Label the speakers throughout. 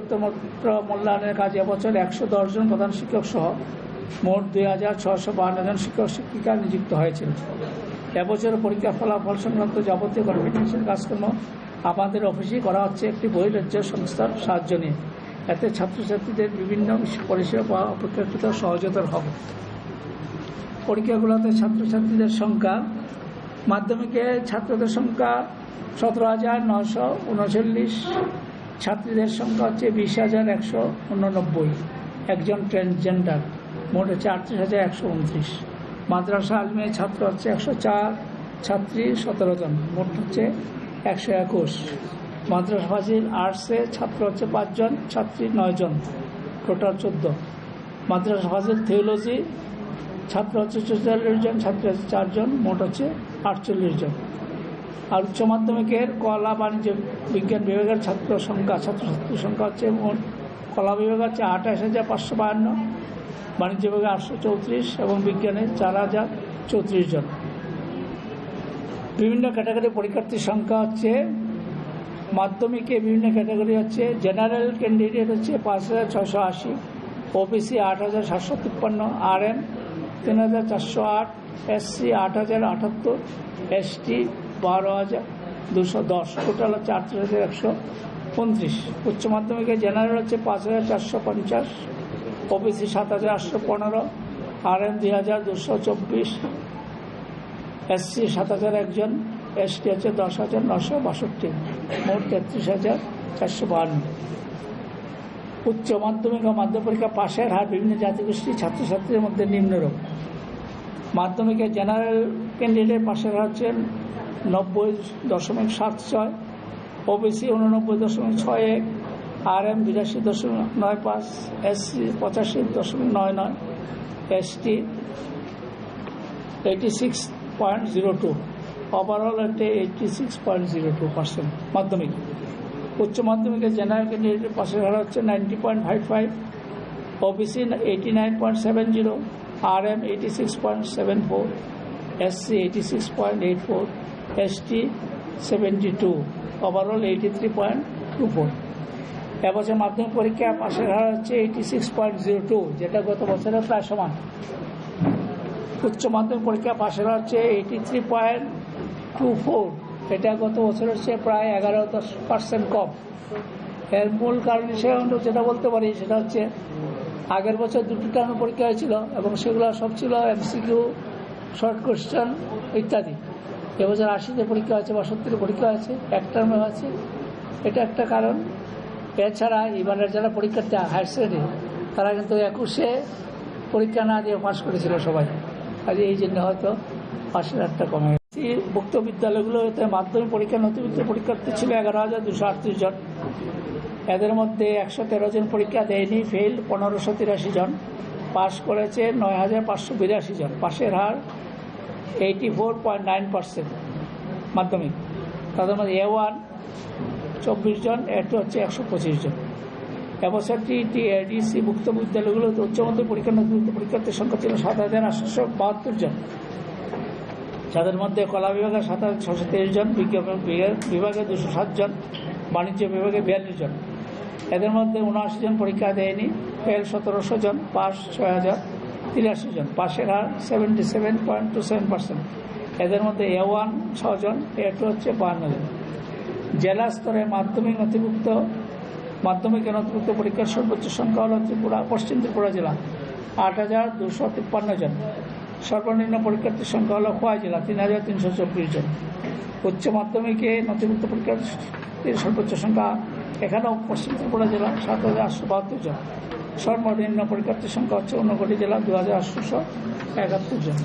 Speaker 1: উত্তরোত্তর মূল্যায়নের কাজে এবছর 110 জন প্রধান শিক্ষক সহ মোট 2652 জন শিক্ষক শিক্ষিকা নিযুক্ত হয়েছিল। এবছর পরীক্ষা ফলাফল সংক্রান্ত যাবতীয় কনফিডেন্সিয়াল কাজকর্ম আমাদের অফিসেই করা হচ্ছে একটি বহিরাজ্য সংস্থার সাহায্য নিয়ে। এতে ছাত্রছাত্রীদের বিভিন্ন পরিষেবা পাওয়া অপেক্ষাকৃত সহজতর হবে। পরীক্ষাগুলোতে ছাত্রছাত্রীদের সংখ্যা: মাধ্যমিকে ছাত্রদের সংখ্যা 17,939, ছাত্রীদের সংখ্যা হচ্ছে 20,189, একজন ট্রান্সজেন্ডার, মোট হচ্ছে 38,129। মাদ্রাসা আলমিয়া ছাত্র হচ্ছে 104, ছাত্রী 17 জন, মোট হচ্ছে 121। মাদ্রাসা ফাজিল আর্টসে ছাত্র হচ্ছে 5 জন, ছাত্রী 9 জন, টোটাল 14। মাদ্রাসা ফাজিল থিওলজি ছাত্র হচ্ছে 44 জন, ছাত্রী হচ্ছে 4 জন, মোট হচ্ছে 48 জন। আর উচ্চ মাধ্যমিকের কলা বাণিজ্য বিজ্ঞান বিভাগের ছাত্রছাত্রীর সংখ্যা হচ্ছে মোট কলা বিভাগ হচ্ছে 28,552, বাণিজ্য বিভাগে 834 এবং বিজ্ঞানে 4,034 জন। বিভিন্ন ক্যাটাগরি পরীক্ষার্থীর সংখ্যা হচ্ছে: মাধ্যমিকে বিভিন্ন ক্যাটাগরি হচ্ছে জেনারেল ক্যান্ডিডেট হচ্ছে 5,680, OBC 8,753, RM 3,408, SC 8,078, ST 12,210, total হচ্ছে 38,129। উচ্চ মাধ্যমিকে জেনারেল হচ্ছে 5,450, ওবিসি 7,815, RM 2,224, SC 7,001 জন, ST হচ্ছে 10,962, মোট 33,452। উচ্চ মাধ্যমিক ও মাধ্যমিক পরীক্ষা পাশের হার বিভিন্ন জাতিগোষ্ঠী ছাত্রছাত্রীদের মধ্যে নিম্নরূপ: মাধ্যমিকে জেনারেল ক্যান্ডিডেট পাশের হার হচ্ছে 90.76, OBC 89.61, RM 82.95, SC 85.99, ST 86.02, overall 86.02% মাধ্যমিক। উচ্চ মাধ্যমিকের জেনারেল ক্যান্ডিডেটের পাশের হার হচ্ছে 90.55, OBC 89.70, RM 86.74, SC 86.84, ST 72, overall 83.24। এবছর মাধ্যমিক পরীক্ষা পাশের হার হচ্ছে 86.02, যেটা গত বছরের প্রায় সমান। উচ্চ মাধ্যমিক পরীক্ষা পাশের হার হচ্ছে 83.24, এটা গত বছরের চেয়ে প্রায় 11% কম। এর মূল কারণ হিসেবে আমরা যেটা বলতে পারি সেটা হচ্ছে আগের বছর 2টি টার্ম পরীক্ষা হয়েছিল এবং সেগুলো সব ছিল MCQ, শর্ট কোয়েশ্চেন ইত্যাদি। এবছর 80তে পরীক্ষা হয়েছে, 62 পরীক্ষা হয়েছে, এক টার্মে হয়েছে, এটা একটা কারণ। এছাড়া এবারের যারা পরীক্ষার্থী হায়ার সেকেন্ডারি তারা কিন্তু 21-এ পরীক্ষা না দিয়ে পাশ করেছিল সবাই, কাজে এই জন্য হয়তো পাশের হারটা কমে গেছে। ভুক্ত বিদ্যালয়গুলোতে মাধ্যমিক পরীক্ষা নথিভুক্ত পরীক্ষার্থী ছিল 11,238 জন। এদের মধ্যে 113 জন পরীক্ষা দেয়নি, ফেল 1,583 জন, পাশ করেছে 9,582 জন। পাশের হার 84.9% মাধ্যমিক। তাদের মধ্যে A1 24 জন, A2 হচ্ছে 125 জন। এবছর TET-ADC ভুক্ত বিদ্যালয়গুলোতে উচ্চ মাধ্যমিক পরীক্ষা নথিভুক্ত পরীক্ষার্থীর সংখ্যা ছিল 7,872 জন। যাদের মধ্যে কলা বিভাগে 7,623 জন, বিজ্ঞান বিভাগে 207 জন, বাণিজ্য বিভাগে 42 জন। এদের মধ্যে 79 জন পরীক্ষা দেয়নি, ফেল 1,700 জন, পাস 6,083 জন। পাশের হার 77.27%। এদের মধ্যে A1 6 জন, A2 হচ্ছে 52 জন। জেলা স্তরে মাধ্যমিকে নথিভুক্ত পরীক্ষার সর্বোচ্চ সংখ্যা হল পশ্চিম ত্রিপুরা জেলা 8,253 জন। সর্বনিম্ন পরীক্ষার্থীর সংখ্যা হল খোয়াই জেলা 3,324 জন। উচ্চ মাধ্যমিকে নথিভুক্ত পরীক্ষার্থীর সর্বোচ্চ সংখ্যা এখানেও পশ্চিম ত্রিপুরা জেলা 7,872 জন। সর্বনিম্ন পরীক্ষার্থীর সংখ্যা হচ্ছে ঊনকোটি জেলা 2,871 জন।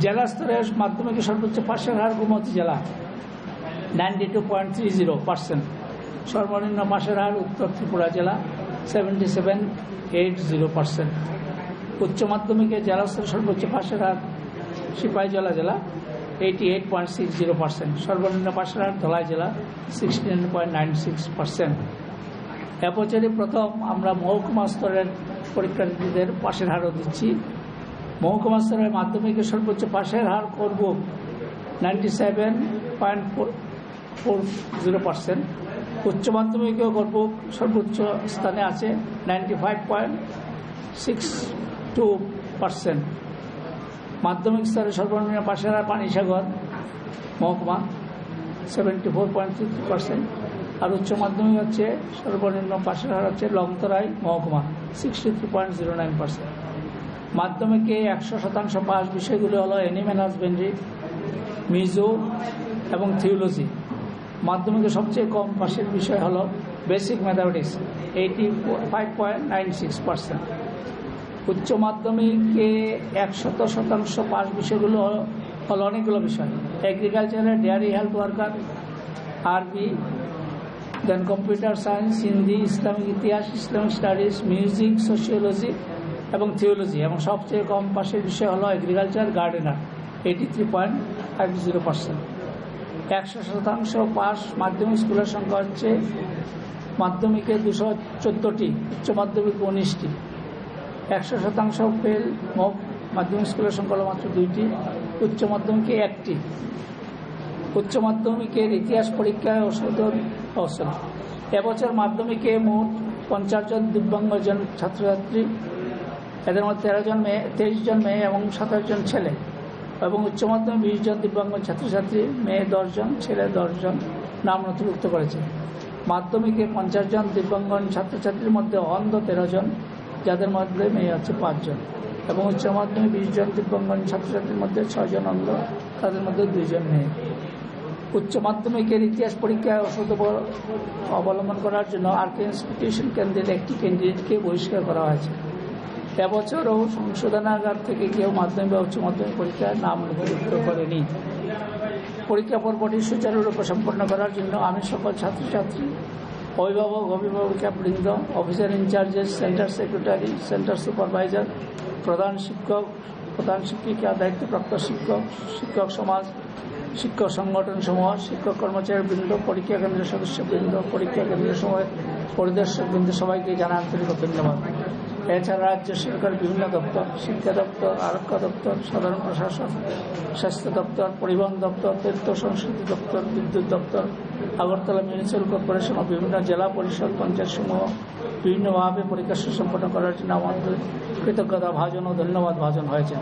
Speaker 1: জেলা স্তরে মাধ্যমিকের সর্বোচ্চ পাশের হার গোমতী জেলা 92.30%। সর্বনিম্ন পাশের হার উত্তর ত্রিপুরা জেলা 77.80%। উচ্চ মাধ্যমিকে জেলা স্তরে সর্বোচ্চ পাশের হার সিপাহীজলা জেলা 88.60%। সর্বনিম্ন পাশের হার ধলাই জেলা 69.96%। এবছরই প্রথম আমরা মহকুমা স্তরের পরীক্ষার্থীদের পাশের হারও দিচ্ছি। মহকুমা স্তরের মাধ্যমিকের সর্বোচ্চ পাশের হার করব 97.40%। উচ্চ মাধ্যমিকেও গড়পুর সর্বোচ্চ স্থানে আছে 95.62%। মাধ্যমিক স্তরে সর্বনিম্ন পাশের হার পানিসাগর মহকুমা 74.33%। আর উচ্চ মাধ্যমিক হচ্ছে সর্বনিম্ন পাশের হার হচ্ছে লংতরাই মহকুমা 63.09%। মাধ্যমিকে 100% পাস বিষয়গুলো হলো অ্যানিম্যাল হাজবেন্ডারি, মিজো এবং থিওলজি। মাধ্যমিকে সবচেয়ে কম পাশের বিষয় হলো বেসিক ম্যাথামেটিক্স 85.96%। উচ্চ মাধ্যমিকে 100% পাস বিষয়গুলো হলো অনেকগুলো বিষয়, এগ্রিকালচারে ডেয়ারি হেলথ ওয়ার্কার, আরবি, দেন কম্পিউটার সায়েন্স, হিন্দি, ইসলামিক ইতিহাস, ইসলামিক স্টাডিজ, মিউজিক, সোশিওলজি এবং থিওলজি। এবং সবচেয়ে কম পাশের বিষয় হলো এগ্রিকালচার গার্ডেনার 83.50%। 100% পাস মাধ্যমিক স্কুলের সংখ্যা হচ্ছে মাধ্যমিকে 214টি, উচ্চ মাধ্যমিক 19টি। 100% ফেল মাধ্যমিক স্কুলের সংখ্যা হলো মাত্র 2টি, উচ্চ মাধ্যমিকে 1টি। উচ্চ মাধ্যমিকের ইতিহাস পরীক্ষায় এবছর মাধ্যমিকে মোট 50 জন দিব্যাঙ্গজন ছাত্রছাত্রী, এদের মধ্যে 23 জন মেয়ে এবং 27 জন ছেলে। এবং উচ্চ মাধ্যমিক 20 জন দিব্যাঙ্গ ছাত্রছাত্রী, মেয়ে 10 জন, ছেলে 10 জন নাম নথিভুক্ত করেছে। মাধ্যমিকে 50 জন দিব্যাঙ্গন ছাত্রছাত্রীর মধ্যে অন্ধ 13 জন, যাদের মধ্যে মেয়ে হচ্ছে 5 জন। এবং উচ্চ মাধ্যমিক 20 জন দিব্যাঙ্গন ছাত্রছাত্রীর মধ্যে 6 জন অন্ধ, তাদের মধ্যে 2 জন মেয়ে। উচ্চ মাধ্যমিকের ইতিহাস পরীক্ষায় অবলম্বন করার জন্য আরকে ইনস্টিটিউশন কেন্দ্রের একটি ক্যান্ডিডেটকে বহিষ্কার করা হয়েছে। এবছরও সংশোধনাগার থেকে কেউ মাধ্যমিক বা উচ্চ মাধ্যমিক পরীক্ষায় নাম নথিভুক্ত করেনি। পরীক্ষা পর্বটি সুচারুরূপে সম্পন্ন করার জন্য আমি সকল ছাত্রছাত্রী, অভিভাবিকা বৃন্দ, officer incharges, centre secretary, centre supervisor, প্রধান শিক্ষক, প্রধান শিক্ষিকা, দায়িত্বপ্রাপ্ত শিক্ষক, শিক্ষক সমাজ, শিক্ষক সংগঠন সমূহ, শিক্ষক কর্মচারী বৃন্দ, পরীক্ষা কেন্দ্রের সদস্য বৃন্দ, পরীক্ষা কেন্দ্রের সময় পরিদর্শক বৃন্দ সবাইকে জানা আন্তরিক ধন্যবাদ। এছাড়া রাজ্য সরকার বিভিন্ন দপ্তর, শিক্ষা দপ্তর, আরক্ষা দপ্তর, সাধারণ প্রশাসন, স্বাস্থ্য দপ্তর, পরিবহন দপ্তর, তথ্য সংস্কৃতি দপ্তর, বিদ্যুৎ দপ্তর, আগরতলা মিউনিসিপ্যাল কর্পোরেশন ও বিভিন্ন জেলা পরিষদ, পঞ্চায়েত সমূহ বিভিন্নভাবে পরীক্ষা সুসম্পন্ন করার জন্য আমাদের কৃতজ্ঞতা ভাজন ও ধন্যবাদ ভাজন হয়েছে।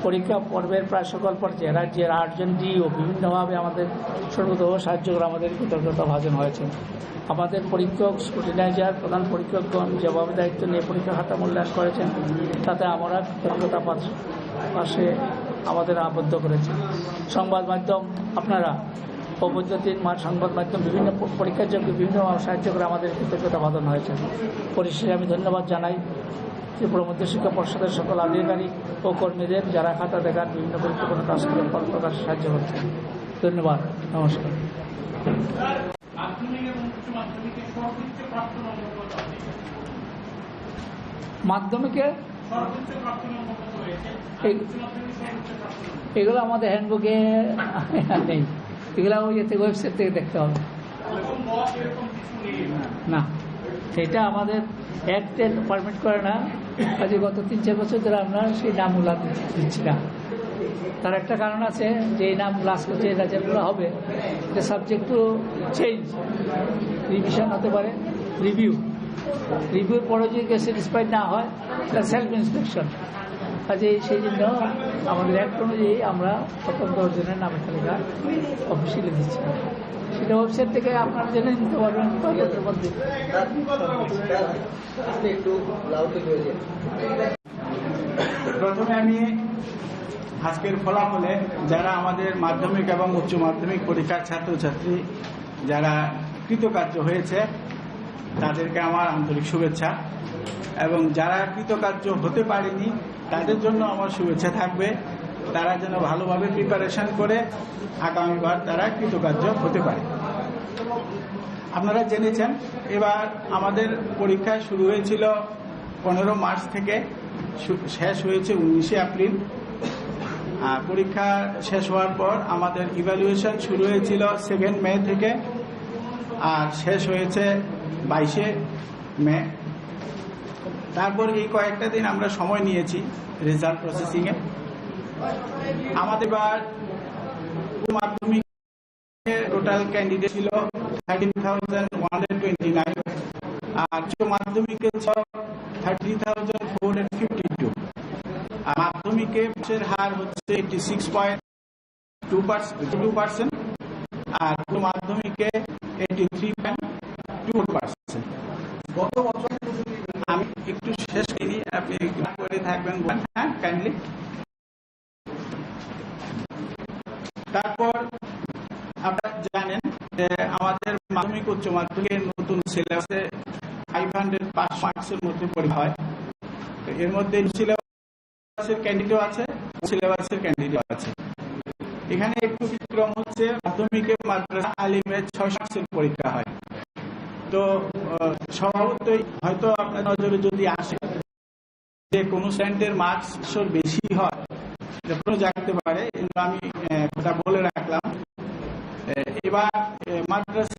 Speaker 1: পরীক্ষা পর্বের প্রায় সকল পর্যায়ে রাজ্যের 8 জন ডিও বিভিন্নভাবে আমাদের সর্বতোভাবে সাহায্য করে আমাদের কৃতজ্ঞতা ভাজন হয়েছে। আমাদের পরীক্ষক, স্ক্রুটিনাইজার, প্রধান পরীক্ষকগণ যেভাবে দায়িত্ব নিয়ে পরীক্ষা খাতা মূল্যায়ন করেছেন, তাতে আমরা কৃতজ্ঞতা পাশে আমাদের আবদ্ধ করেছে। সংবাদ মাধ্যম আপনারা বৈদ্যুতিন সংবাদ মাধ্যম বিভিন্ন পরীক্ষার জন্য বিভিন্ন সাহায্য করে আমাদের কৃতজ্ঞতা বাদন হয়েছে। পরিশেষে আমি ধন্যবাদ জানাই ত্রিপুরা মধ্য শিক্ষা পর্ষদের সকল আধিকারিক ও কর্মীদের, যারা খাতা দেখার বিভিন্ন গুরুত্বপূর্ণ কাজ করে ফল প্রকাশে সাহায্য করছেন। ধন্যবাদ, নমস্কার। মাধ্যমিকে এগুলো আমাদের হ্যান্ডবুকে নেই, এগুলো ওই ওয়েবসাইট থেকে দেখতে হবে। না, এটা আমাদের অ্যাক্টের পারমিট করে না। আজ গত 3-4 বছর ধরে আমরা সেই নামগুলো দিচ্ছি না। তার একটা কারণ আছে যে এই নামগুলো আজকে যে রেজাল্টগুলো হবে, এটা সাবজেক্ট টু চেঞ্জ, রিভিশন হতে পারে, রিভিউর পরে যদি স্যাটিসফাইড না হয়, এটা সেলফ ইন্সপেকশন। কাজে সেই জন্য আমাদের অ্যাক্ট অনুযায়ী আমরা প্রথম 10 জনের নামের তালিকা অফিসিয়ালি দিচ্ছি। সেটা ওয়েবসাইট থেকে আপনারা জেনে নিতে পারবেন তর্কের মধ্যে।
Speaker 2: প্রথমে আমি আজকের ফলাফলে যারা আমাদের মাধ্যমিক এবং উচ্চ মাধ্যমিক পরীক্ষার ছাত্রছাত্রী যারা কৃতকার্য হয়েছে, তাদেরকে আমার আন্তরিক শুভেচ্ছা। এবং যারা কৃতকার্য হতে পারেনি, তাদের জন্য আমার শুভেচ্ছা থাকবে, তারা যেন ভালোভাবে প্রিপারেশন করে আগামীবার তারা কৃতকার্য হতে পারে। আপনারা জেনেছেন এবার আমাদের পরীক্ষা শুরু হয়েছিল 15 মার্চ থেকে, শেষ হয়েছে 19 এপ্রিল। পরীক্ষা শেষ হওয়ার পর আমাদের ইভ্যালুয়েশন শুরু হয়েছিল 2 মে থেকে, আর শেষ হয়েছে 22 মে। তারপর এই কয়েকটা দিন আমরা সময় নিয়েছি রেজাল্ট প্রসেসিংয়ে। আমাদের এবার মাধ্যমিক টোটাল ক্যান্ডিডেট ছিল 13,129 আর উচ্চ মাধ্যমিকে ছিল 30,452 আর মাধ্যমিকে পাশের হার হচ্ছে 86.2% আর উচ্চ মাধ্যমিকে 83.2%।
Speaker 3: গত বছর
Speaker 2: আমি একটু শেষ করি, আপনি করে থাকবেন, হ্যাঁ কাইন্ডলি। তারপর আপনারা জানেন যে আমাদের মাধ্যমিক উচ্চ মাধ্যমিকের নতুন সিলেবাসে 500 পাস মার্কসের মধ্যে পরীক্ষা হয়। এর মধ্যে সিলেবাসের ক্যান্ডিডেট আছে, সিলেবাসের ক্যান্ডিডেট আছে। এখানে একটু ব্যতিক্রম হচ্ছে মাধ্যমিকে মাদ্রাসা আলিমের 6 মার্কসের পরীক্ষা হয়। তো স্বভাবতই হয়তো আপনার নজরে যদি আসে যে কোন স্টুডেন্টের মার্কস বেশি হয়, কোনো জানতে পারে, আমি এটা বলে রাখলাম। এবার মাদ্রাসা